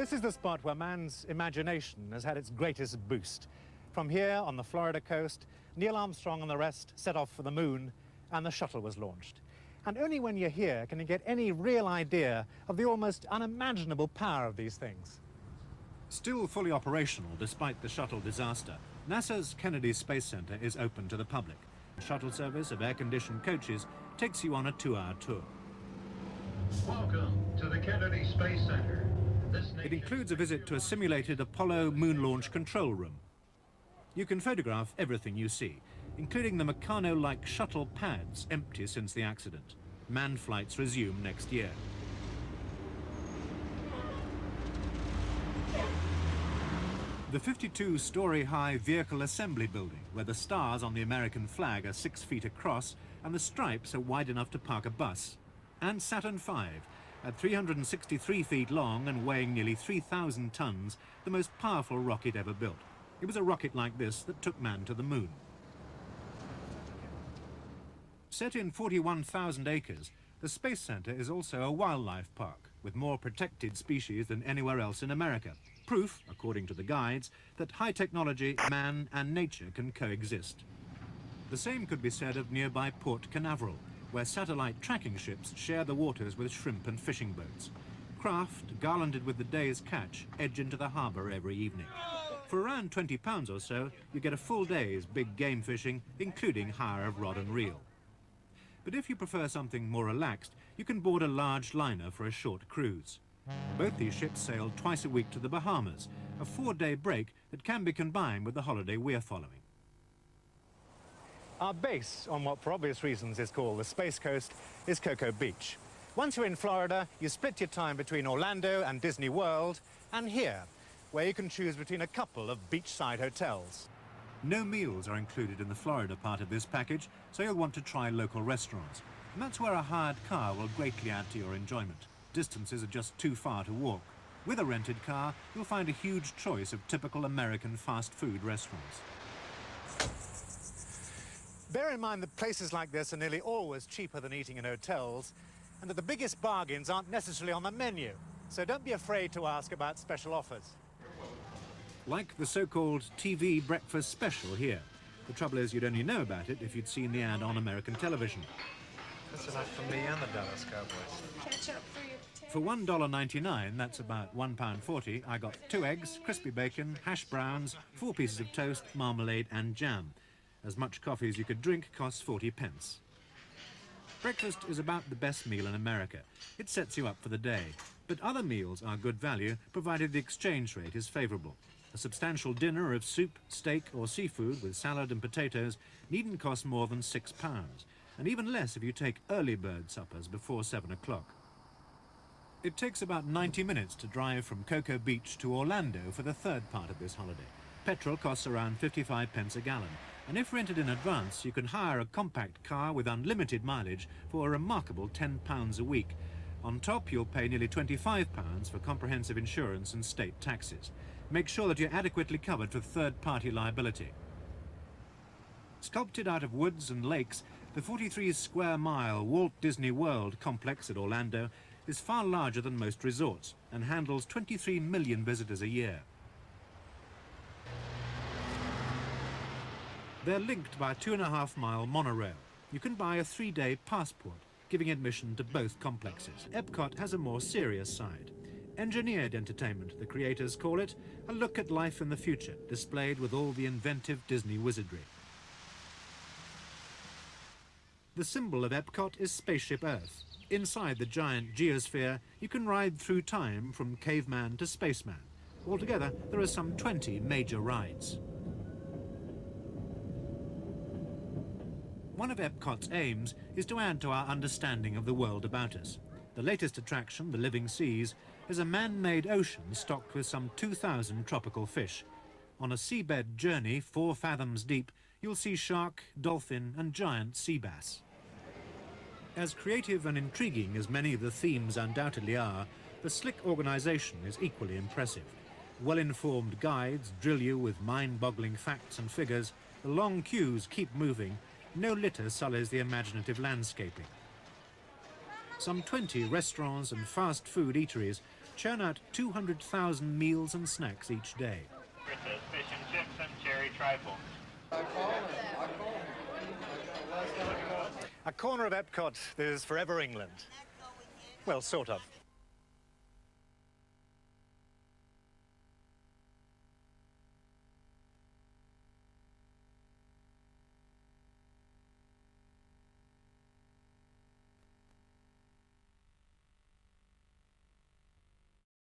This is the spot where man's imagination has had its greatest boost. From here on the Florida coast, Neil Armstrong and the rest set off for the moon, and the shuttle was launched. And only when you're here can you get any real idea of the almost unimaginable power of these things. Still fully operational despite the shuttle disaster, NASA's Kennedy Space Center is open to the public. A shuttle service of air-conditioned coaches takes you on a 2-hour tour. Welcome to the Kennedy Space Center. It includes a visit to a simulated Apollo moon launch control room. You can photograph everything you see, including the Meccano-like shuttle pads empty since the accident. Manned flights resume next year. The 52-story-high vehicle assembly building, where the stars on the American flag are 6 feet across and the stripes are wide enough to park a bus. And Saturn V, at 363 feet long and weighing nearly 3,000 tons, the most powerful rocket ever built. It was a rocket like this that took man to the moon. Set in 41,000 acres, the Space Center is also a wildlife park, with more protected species than anywhere else in America. Proof, according to the guides, that high technology, man and nature can coexist. The same could be said of nearby Port Canaveral, where satellite tracking ships share the waters with shrimp and fishing boats. Craft, garlanded with the day's catch, edge into the harbour every evening. For around £20 or so, you get a full day's big game fishing, including hire of rod and reel. But if you prefer something more relaxed, you can board a large liner for a short cruise. Both these ships sail twice a week to the Bahamas, a 4-day break that can be combined with the holiday we're following. Our base, on what for obvious reasons is called the Space Coast, is Cocoa Beach. Once you're in Florida, you split your time between Orlando and Disney World, and here, where you can choose between a couple of beachside hotels. No meals are included in the Florida part of this package, so you'll want to try local restaurants. And that's where a hired car will greatly add to your enjoyment. Distances are just too far to walk. With a rented car, you'll find a huge choice of typical American fast food restaurants. Bear in mind that places like this are nearly always cheaper than eating in hotels, and that the biggest bargains aren't necessarily on the menu. So don't be afraid to ask about special offers. Like the so-called TV breakfast special here. The trouble is you'd only know about it if you'd seen the ad on American television. That's enough for me and the Dallas Cowboys. Ketchup for your potatoes. For $1.99, that's about £1.40, I got 2 eggs, crispy bacon, hash browns, 4 pieces of toast, marmalade and jam. As much coffee as you could drink costs 40 pence. Breakfast is about the best meal in America. It sets you up for the day. But other meals are good value, provided the exchange rate is favourable. A substantial dinner of soup, steak or seafood with salad and potatoes needn't cost more than £6, and even less if you take early bird suppers before 7 o'clock. It takes about 90 minutes to drive from Cocoa Beach to Orlando for the third part of this holiday. Petrol costs around 55 pence a gallon, and if rented in advance, you can hire a compact car with unlimited mileage for a remarkable £10 a week. On top, you'll pay nearly £25 for comprehensive insurance and state taxes. Make sure that you're adequately covered for third-party liability. Sculpted out of woods and lakes, the 43-square-mile Walt Disney World complex at Orlando is far larger than most resorts and handles 23 million visitors a year. They're linked by a 2.5-mile monorail. You can buy a 3-day passport, giving admission to both complexes. Epcot has a more serious side. Engineered entertainment, the creators call it, a look at life in the future, displayed with all the inventive Disney wizardry. The symbol of Epcot is Spaceship Earth. Inside the giant geosphere, you can ride through time from caveman to spaceman. Altogether, there are some 20 major rides. One of Epcot's aims is to add to our understanding of the world about us. The latest attraction, the Living Seas, is a man-made ocean stocked with some 2,000 tropical fish. On a seabed journey 4 fathoms deep, you'll see shark, dolphin and giant sea bass. As creative and intriguing as many of the themes undoubtedly are, the slick organisation is equally impressive. Well-informed guides drill you with mind-boggling facts and figures, the long queues keep moving, no litter sullies the imaginative landscaping. Some 20 restaurants and fast food eateries churn out 200,000 meals and snacks each day. Fritters, fish and chips and cherry trifle. A corner of Epcot that is forever England. Well, sort of.